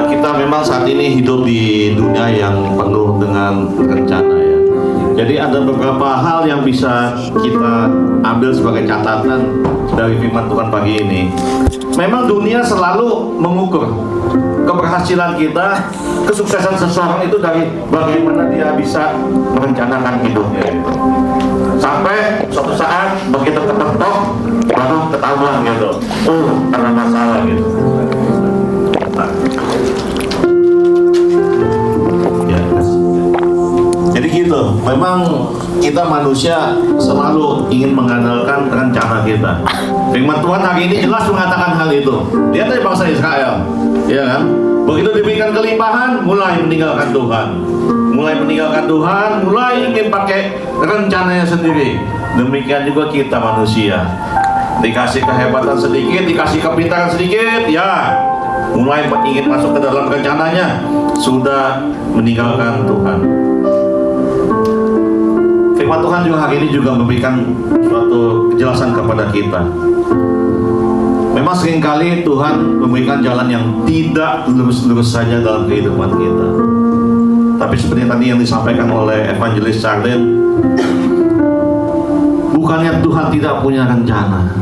kita memang saat ini hidup di dunia yang penuh dengan rencana ya. Jadi ada beberapa hal yang bisa kita ambil sebagai catatan dari firman Tuhan pagi ini. Memang dunia selalu mengukur keberhasilan kita, kesuksesan seseorang itu dari bagaimana dia bisa merencanakan hidupnya gitu. Sampai suatu saat begitu kepentok baru ketahuan gitu, karena masalah gitu. Nah. Ya. Jadi gitu, memang kita manusia selalu ingin mengandalkan rencana kita. Firman Tuhan hari ini jelas mengatakan hal itu. Lihat dari bangsa Israel, ya kan? Begitu diberikan kelimpahan, mulai meninggalkan Tuhan. Mulai ingin pakai rencananya sendiri. Demikian juga kita manusia. Dikasih kehebatan sedikit, dikasih kepintaran sedikit, ya mulai ingin masuk ke dalam rencananya, sudah meninggalkan Tuhan. Firman Tuhan juga hari ini juga memberikan suatu kejelasan kepada kita. Memang seringkali Tuhan memberikan jalan yang tidak lurus-lurus saja dalam kehidupan kita. Tapi seperti tadi yang disampaikan oleh Evangelis Charlene, bukannya Tuhan tidak punya rencana,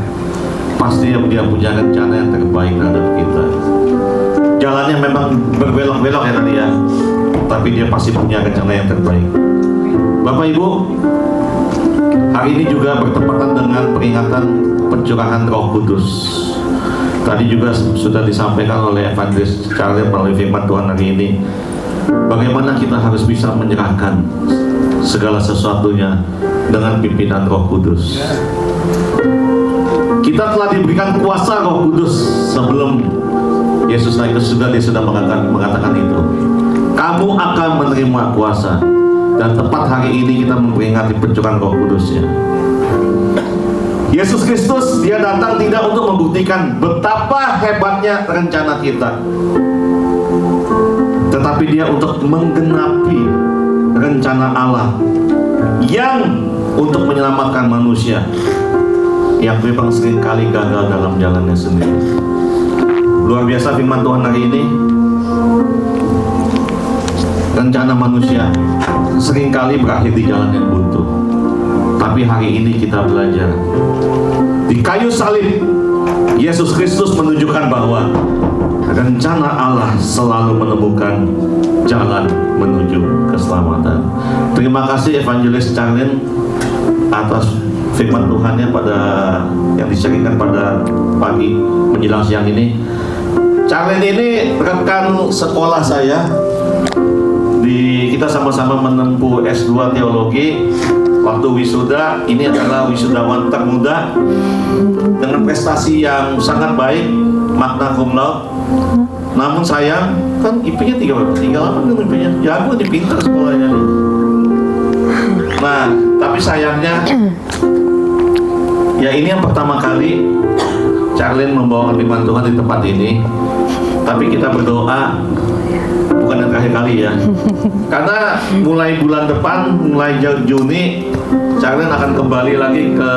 pasti dia punya rencana yang terbaik terhadap kita. Jalannya memang berbelok-belok ya tadi ya, tapi dia pasti punya rencana yang terbaik. Bapak Ibu, hari ini juga bertepatan dengan peringatan pencurahan Roh Kudus. Tadi juga sudah disampaikan oleh Evangelis Charlie melalui firman Tuhan hari ini, bagaimana kita harus bisa menyerahkan segala sesuatunya dengan pimpinan Roh Kudus. Kita telah diberikan kuasa Roh Kudus sebelum Yesus naik ke surga. Dia sudah mengatakan itu. Kamu akan menerima kuasa. Dan tepat hari ini kita memperingati pencurahan Roh Kudusnya. Yesus Kristus, dia datang tidak untuk membuktikan betapa hebatnya rencana kita, tetapi dia untuk menggenapi rencana Allah yang untuk menyelamatkan manusia yang memang seringkali gagal dalam jalannya sendiri. Luar biasa firman Tuhan hari ini. Rencana manusia seringkali berakhir di jalan yang buntu. Tapi hari ini kita belajar di kayu salib, Yesus Kristus menunjukkan bahwa rencana Allah selalu menemukan jalan menuju keselamatan. Terima kasih Evangelis Charlene atas firman Tuhannya yang disampaikan pada pagi menjelang siang ini. Charlene ini rekan sekolah saya. Kita sama-sama menempuh S2 teologi. Waktu wisuda, ini adalah wisudawan termuda dengan prestasi yang sangat baik, magna cum laude. Namun sayang, kan IP-nya 38 kan IP-nya. Jago nih, pintar sekolahnya nih. Nah, tapi sayangnya ya ini yang pertama kali Charlene membawakan firman Tuhan di tempat ini. Tapi kita berdoa bukan yang terakhir kali ya. Karena mulai bulan depan, mulai Juni, Charlene akan kembali lagi ke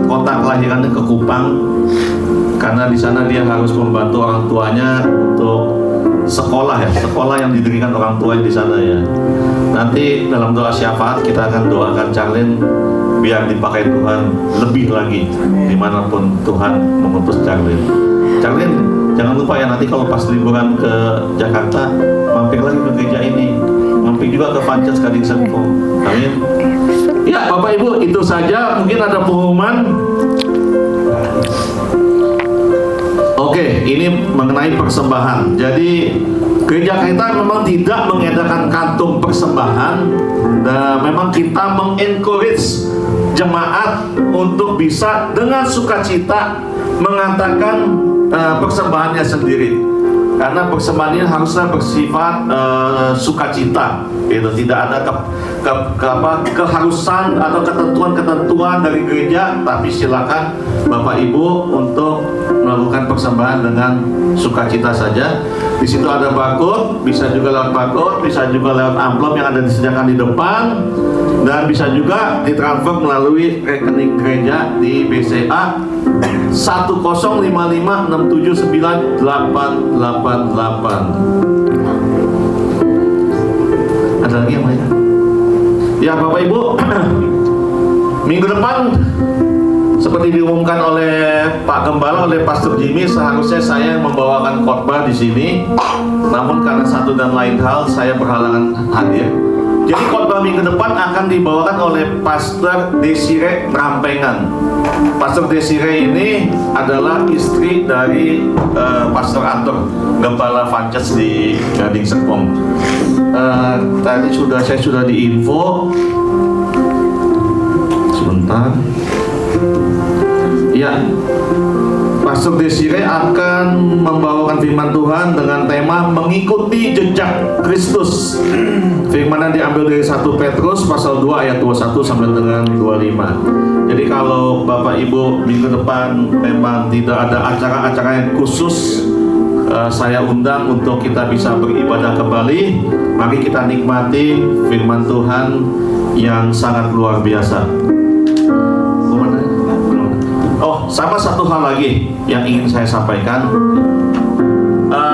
kota kelahirannya, ke Kupang. Karena di sana dia harus membantu orang tuanya untuk sekolah ya, sekolah yang didirikan orang tua di sana ya. Nanti dalam doa syafaat kita akan doakan Charlene biar dipakai Tuhan lebih lagi dimanapun Tuhan mengutus Charlene. Charlene, jangan lupa ya nanti kalau pas liburan ke Jakarta, mampir lagi ke gereja ini, mampir juga ke Vanchas Gading Serpong. Amin. Ya Bapak Ibu, itu saja. Mungkin ada pengumuman. Oke, ini mengenai persembahan. Jadi gereja kita memang tidak mengedarkan kantung persembahan, dan memang kita mengencourage jemaat untuk bisa dengan sukacita mengatakan persembahannya sendiri, karena persembahan ini harusnya bersifat sukacita, itu tidak ada keharusan atau ketentuan dari gereja, tapi silakan Bapak Ibu untuk melakukan persembahan dengan sukacita saja. Di situ ada barcode, bisa juga lewat barcode, bisa juga lewat amplop yang ada disediakan di depan, dan bisa juga ditransfer melalui rekening gereja di BCA 10559679888. Ada lagi yang lain? Ya Bapak Ibu, minggu depan seperti diumumkan oleh Pak Gembala, oleh Pastor Jimmy, seharusnya saya membawakan khotbah di sini. Namun karena satu dan lain hal saya berhalangan hadir. Jadi khotbah minggu depan akan dibawakan oleh Pastor Desire Rampengan. Pastor Desire ini adalah istri dari Pastor Anton, Gembala Vanchas di Gading Serpong. Tadi saya sudah diinfo. Sebentar. Ya, Pastor Desire akan membawakan firman Tuhan dengan tema mengikuti jejak Kristus. Firman yang diambil dari 1 Petrus pasal 2 ayat 21 sampai dengan 25. Jadi kalau Bapak Ibu minggu depan memang tidak ada acara-acara yang khusus, saya undang untuk kita bisa beribadah kembali. Mari kita nikmati firman Tuhan yang sangat luar biasa. Oh, sama satu hal lagi yang ingin saya sampaikan.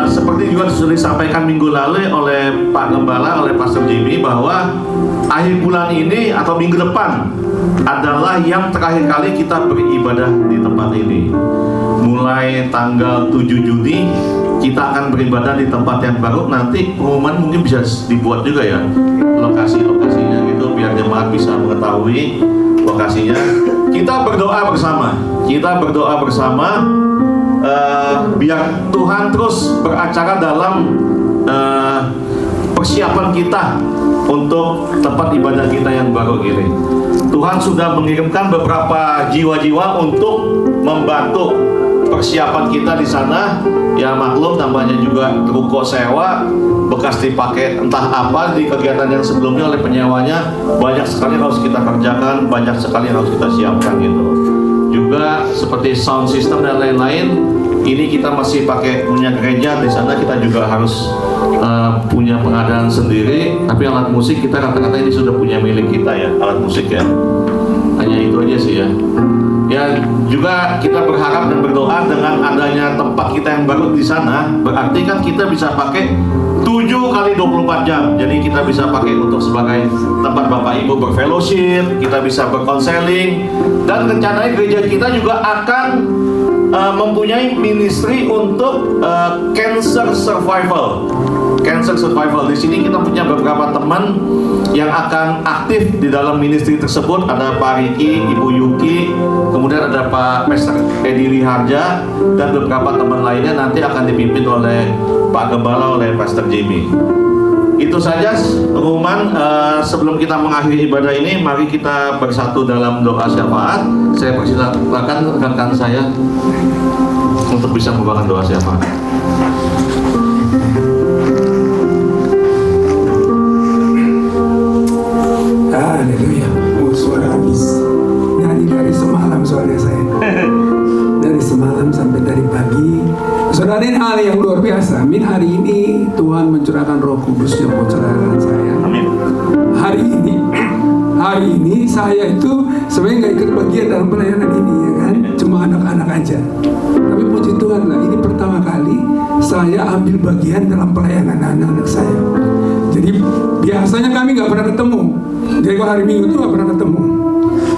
Seperti juga sudah disampaikan minggu lalu oleh Pak Gembala, oleh Pastor Jimmy, bahwa akhir bulan ini atau minggu depan adalah yang terakhir kali kita beribadah di tempat ini. Mulai tanggal 7 Juni kita akan beribadah di tempat yang baru. Nanti pengumuman mungkin bisa dibuat juga ya, lokasi-lokasinya gitu, biar jemaat bisa mengetahui lokasinya. Kita berdoa bersama. biar Tuhan terus beracara dalam persiapan kita untuk tempat ibadah kita yang baru ini. Tuhan sudah mengirimkan beberapa jiwa-jiwa untuk membantu persiapan kita di sana. Ya maklum, namanya juga ruko sewa, bekas dipakai entah apa di kegiatan yang sebelumnya oleh penyewanya. Banyak sekali harus kita kerjakan, banyak sekali harus kita siapkan gitu. Juga seperti sound system dan lain-lain, ini kita masih punya gereja di sana, kita juga harus punya pengadaan sendiri. Tapi alat musik kita kata-kata ini sudah punya milik kita ya, alat musik ya. Hanya itu aja sih ya. Ya juga kita berharap dan berdoa dengan adanya tempat kita yang baru di sana, berarti kan kita bisa pakai 7 kali 24 jam. Jadi kita bisa pakai untuk sebagai tempat Bapak Ibu berfellowship, kita bisa berkonseling, dan rencananya gereja kita juga akan mempunyai ministry untuk cancer survival. Cancer survival. Di sini kita punya beberapa teman yang akan aktif di dalam ministry tersebut. Ada Pak Riki, Ibu Yuki, kemudian ada Pak Pastor Edi Wiharja, dan beberapa teman lainnya nanti akan dipimpin oleh Pak Gembala, oleh Pastor Jimmy. Itu saja pengumuman. Sebelum kita mengakhiri ibadah ini, mari kita bersatu dalam doa syafaat. Saya persilakan rekan saya untuk bisa membawakan doa syafaat. Haleluya. Suara habis nyanyi dari semalam soalnya saya. Dari semalam sampai dari pagi. Saudara, ini hal yang luar biasa. Amin. Hari ini Tuhan mencurahkan Roh Kudus-Nya buat saudara saya. Amin. Hari ini saya itu sebenarnya nggak ikut bagian dalam pelayanan ini ya kan, cuma anak-anak aja. Tapi puji Tuhan lah, ini pertama kali saya ambil bagian dalam pelayanan anak-anak saya. Jadi biasanya kami nggak pernah ketemu. Jadi kalau hari Minggu itu nggak pernah ketemu.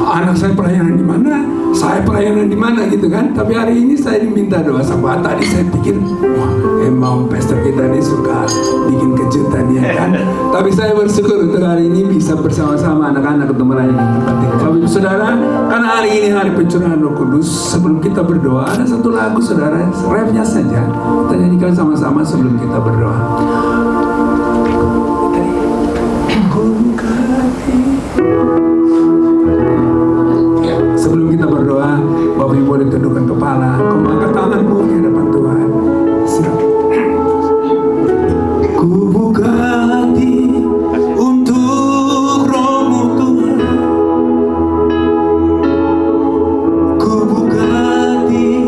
Anak saya pelayanan di mana, saya pelayanan di mana gitu kan. Tapi hari ini saya diminta doa sama. Tadi saya pikir, wah emang pastor kita ini suka bikin kejutan ya kan. Tapi saya bersyukur untuk hari ini bisa bersama-sama anak-anak untuk melayani tempat ini. Bapak Ibu Saudara, karena hari ini hari pencurahan Roh Kudus, sebelum kita berdoa ada satu lagu saudara, refnya saja kita nyanyikan sama-sama sebelum kita berdoa. Sebelum kita berdoa, Bapak Ibu boleh tundukkan kepala, kau angkat tanganmu di hadapan Tuhan. Silakan. Ku buka hati untuk Roh-Mu Tuhan. Ku buka hati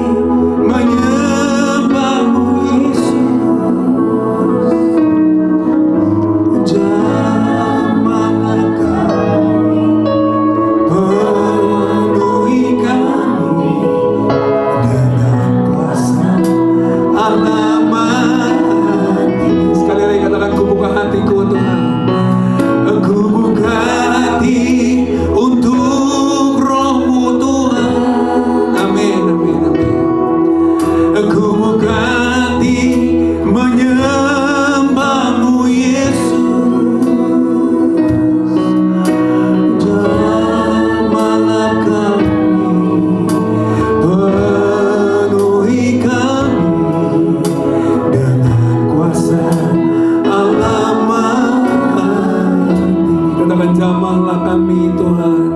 menyembah-Mu Yesus. Jamahlah kami, penuhi kami dengan kuasa Almighty. Sekali lagi katakan, ku buka hatiku Tuhan. Ku buka hati untuk Roh-Mu Tuhan. Amin, amin, amin. Ku buka hati menyembah-Mu Yesus. Jamahlah kami, penuhi kami dengan kuasa Almighty. Katakan, jamahlah kami Tuhan.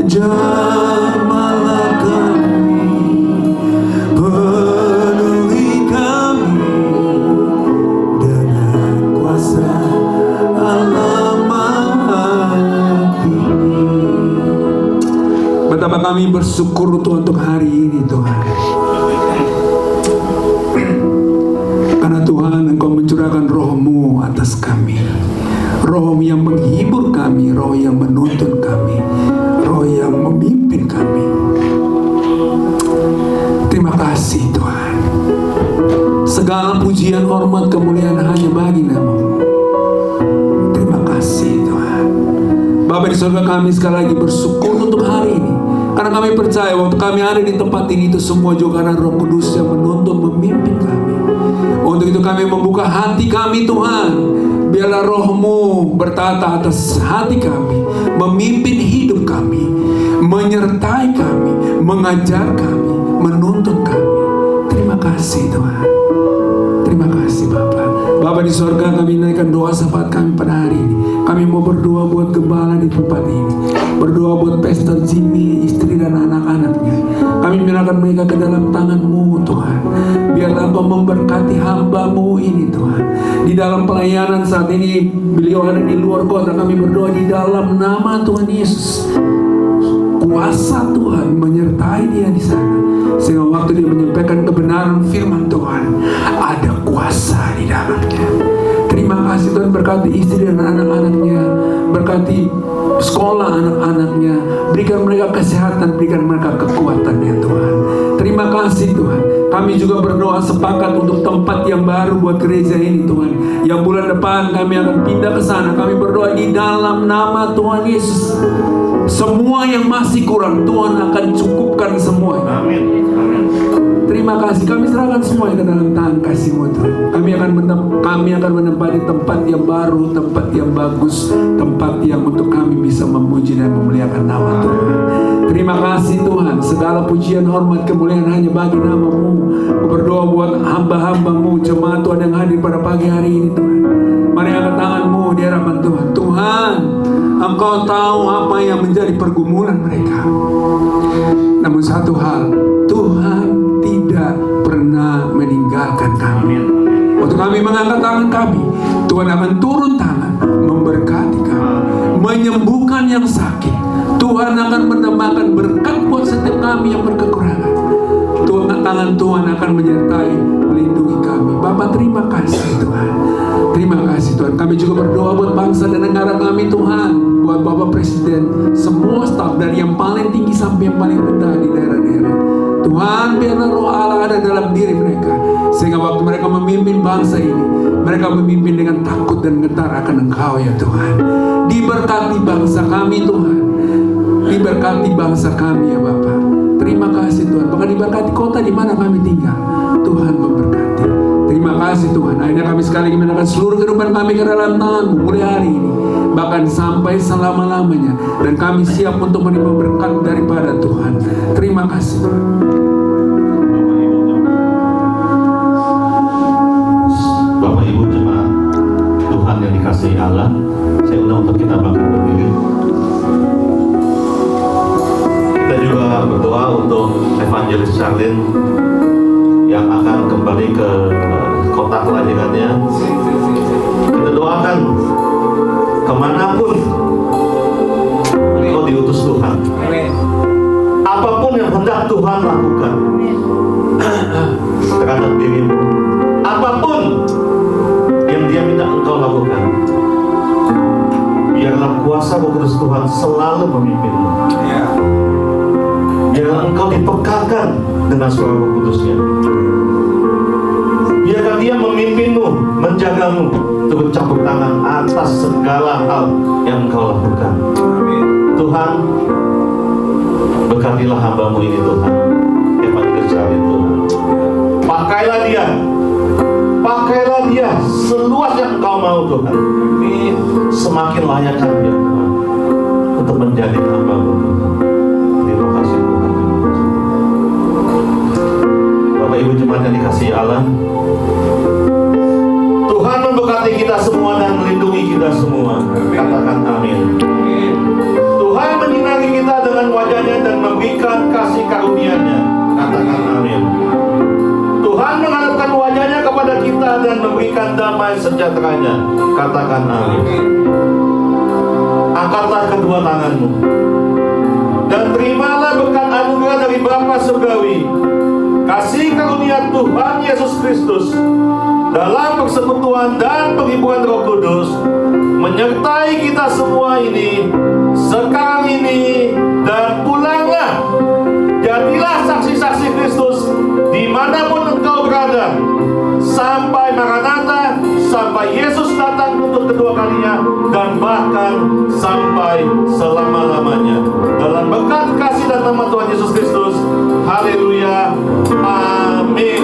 Jamahlah kami, penuhi kami dengan kuasa Almighty. Betapa kami bersyukur Tuhan untuk hari ini Tuhan. Karena Tuhan Engkau mencurahkan Roh-Mu atas kami. Roh yang menghibur kami, Roh yang menuntun kami, Roh yang memimpin kami. Terima kasih Tuhan. Segala pujian, hormat, kemuliaan hanya bagi nama-Mu. Terima kasih Tuhan. Bapa di surga, kami sekali lagi bersyukur untuk hari ini. Karena kami percaya waktu kami ada di tempat ini itu semua juga karena Roh Kudus yang menuntun, memimpin kami. Untuk itu kami membuka hati kami Tuhan. Biarlah Roh-Mu bertata atas hati kami, memimpin hidup kami, menyertai kami, mengajar kami, menuntun kami. kasih Tuhan. Terima kasih Bapa. Bapa di sorga, kami naikkan doa syafaat kami pada hari ini. Kami mau berdoa buat gembala di tempat ini, berdoa buat Pastor Jimmy, istri dan anak-anaknya. Kami menyerahkan mereka ke dalam tangan-Mu Tuhan. Biarlah Engkau memberkati hamba-Mu ini Tuhan. Di dalam pelayanan saat ini, beliau ada di luar kota. Kami berdoa di dalam nama Tuhan Yesus. Kuasa Tuhan menyertai dia di sana, sehingga waktu dia menyampaikan kebenaran firman Tuhan, ada kuasa di dalamnya. Terima kasih Tuhan, berkati istri dan anak-anaknya, berkati sekolah anak-anaknya, berikan mereka kesehatan, berikan mereka kekuatan ya Tuhan. Terima kasih Tuhan. Kami juga berdoa sepakat untuk tempat yang baru buat gereja ini Tuhan. Yang bulan depan kami akan pindah ke sana. Kami berdoa di dalam nama Tuhan Yesus. Semua yang masih kurang Tuhan akan cukupkan semuanya. Amin. Terima kasih. Kami serahkan semuanya ke dalam tangan kasih-Mu Tuhan. Kami akan menempati tempat yang baru, tempat yang bagus, tempat yang untuk kami bisa memuji dan memuliakan nama Tuhan. Terima kasih Tuhan. Segala pujian, hormat, kemuliaan hanya bagi nama-Mu. Aku berdoa buat hamba-hamba-Mu, jemaat Tuhan yang hadir pada pagi hari ini Tuhan. Mari angkat tangan-Mu di hadapan Tuhan. Tuhan, Engkau tahu apa yang menjadi pergumulan mereka. Namun satu hal, Tuhan tidak pernah meninggalkan kami. Waktu kami mengangkat tangan kami, Tuhan akan turun tangan memberkati kami, menyembuhkan yang sakit. Tuhan akan menambahkan berkat buat setiap kami yang berkekurangan. Tangan Tuhan akan menyertai, melindungi kami. Bapak, terima kasih Tuhan. Terima kasih Tuhan. Kami juga berdoa buat bangsa dan negara kami Tuhan, buat Bapak Presiden, semua staf dari yang paling tinggi sampai yang paling rendah di daerah-daerah. Tuhan, biarlah roh Allah ada dalam diri mereka, sehingga waktu mereka memimpin bangsa ini, mereka memimpin dengan takut dan gentar akan Engkau ya Tuhan. Diberkati bangsa kami Tuhan, diberkati bangsa kami ya Bapak. Terima kasih Tuhan. Bahkan diberkati kota di mana kami tinggal, Tuhan memberkati. Terima kasih Tuhan. Akhirnya kami sekali lagi menyerahkan seluruh kehidupan kami ke dalam tangan-Mu mulai hari ini, bahkan sampai selama-lamanya. Dan kami siap untuk menerima berkat daripada Tuhan. Terima kasih Tuhan. Bapak Ibu jemaat Tuhan yang dikasihi Allah, saya undang untuk kita bangkit berdiri. Kita juga berdoa untuk Evangelis Charlene yang akan kembali ke kota kelahirannya. Kita doakan kemanapun engkau diutus Tuhan, apapun yang hendak Tuhan lakukan terhadap dirimu, apapun yang Dia minta engkau lakukan, biarlah kuasa Roh Kudus Tuhan selalu memimpinmu. Biarlah engkau dipekarkan dengan suara Roh Kudus-Nya. Biarlah Dia memimpinmu, menjagamu, turut campur tangan atas segala hal yang engkau lakukan. Tuhan, berkatilah hamba-Mu ini Tuhan, Evangelis Charlene Tuhan. Pakailah dia seluas yang engkau mau Tuhan. Semakin layakkan dia Tuhan untuk menjadi hamba-Mu Tuhan. Terima kasih Tuhan. Bapak Ibu jemaat yang dikasihi Allah, Tuhan memberkati kita semua dan melindungi kita semua. Katakan amin. Tuhan menyinari kita dengan wajah-Nya dan memberikan kasih karunia-Nya. Katakan amin. Tuhan menghadapkan wajah-Nya kepada kita dan memberikan damai sejahtera-Nya. Katakan amin. Angkatlah kedua tanganmu dan terimalah berkat anugerah dari Bapa Surgawi, kasih karunia Tuhan Yesus Kristus dalam persekutuan dan penghiburan Roh Kudus menyertai kita semua ini sekarang ini, dan pulanglah, jadilah saksi-saksi Kristus dimanapun engkau berada, sampai Maranatha, sampai Yesus datang untuk kedua kalinya, dan bahkan sampai selama-lamanya. Dalam berkat kasih dan nama Tuhan Yesus Kristus, haleluya, amin.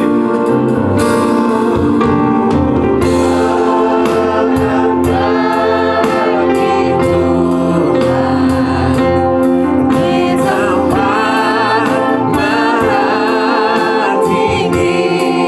Di tempat maha tinggi.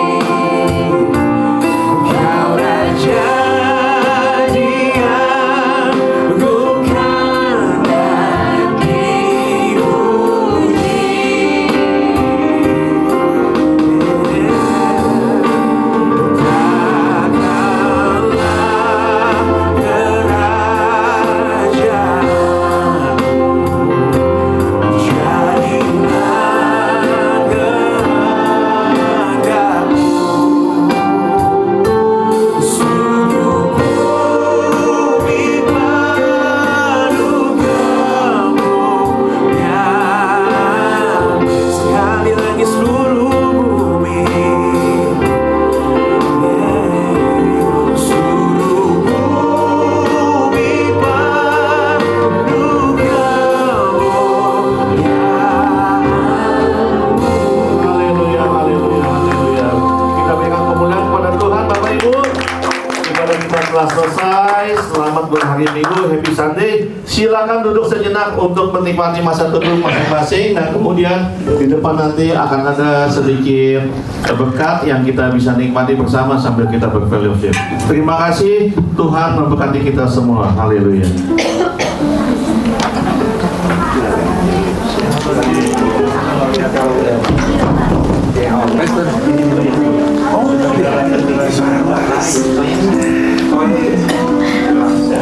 berhari Minggu, Happy Sunday. Silakan duduk sejenak untuk menikmati masa teduh masing-masing, dan kemudian di depan nanti akan ada sedikit berkat yang kita bisa nikmati bersama sambil kita berfellowship. Terima kasih, Tuhan memberkati kita semua. Haleluya.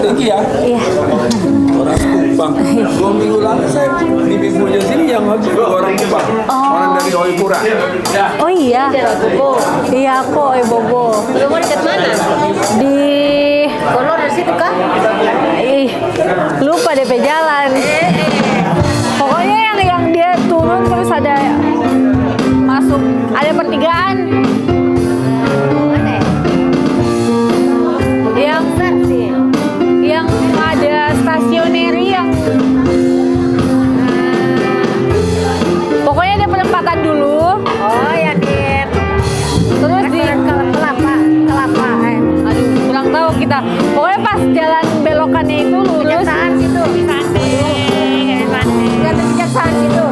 Tinggi ya? Iya. Orang Kupang. 2 minggu lalu saya di minggunya sini yang habis orang Kupang. Orang dari Oipura. Oh iya. Iya aku Bobo. Bobo dekat mana? Di Kalau dari situ kan? lupa DP jalan. Pokoknya yang dia turun terus ada masuk, ada pertigaan. Mana? Yang yang ada stationery yang pokoknya ada penempatan dulu. Oh, yang di Terus di kelapa. aduh kurang tahu kita. Pokoknya pas jalan belokannya itu lurus. Kejaksaan situ. Enggak ada kejaksaan situ.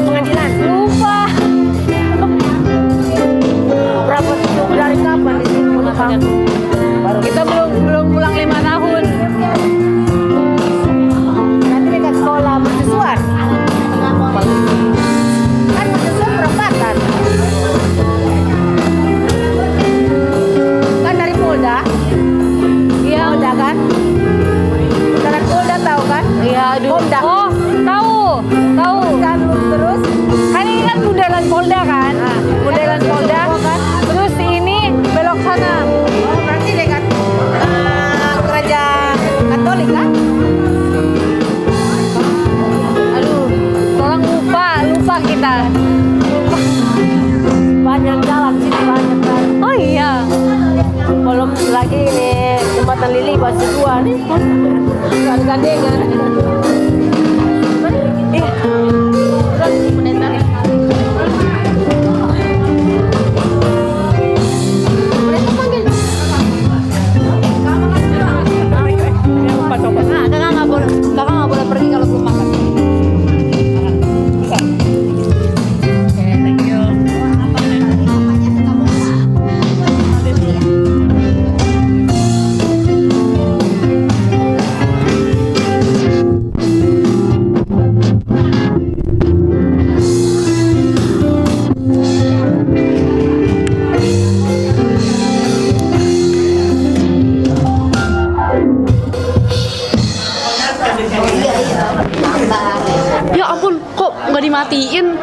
Pengadilan. Lupa. Berapa tuh dari kapan di situ? Kita belum pulang 5 tahun. Nanti dekat sekolah mercusuar. Kan mercusuar perempatan. Kan dari Polda. Yang Polda kan? Bundaran Polda tahu kan? Iya, aduh. Polda. Oh, tahu. Kan lurus terus. Kan ini kan bundaran Polda kan? Bundaran Polda. Terus ini belok sana. Oh, berarti dekat gereja Katolik kan? Aduh, tolong lupa kita. Banyak jalan sini, banyak jalan. Oh iya. Belum lagi nih jembatan Lili Basi 2 nih. Gandengan. Iya. Terus menentar. Mereka panggil. Nah, kakak nggak boleh pergi kalau belum makan. Oke, thank you. Ya ampun, kok nggak dimatiin?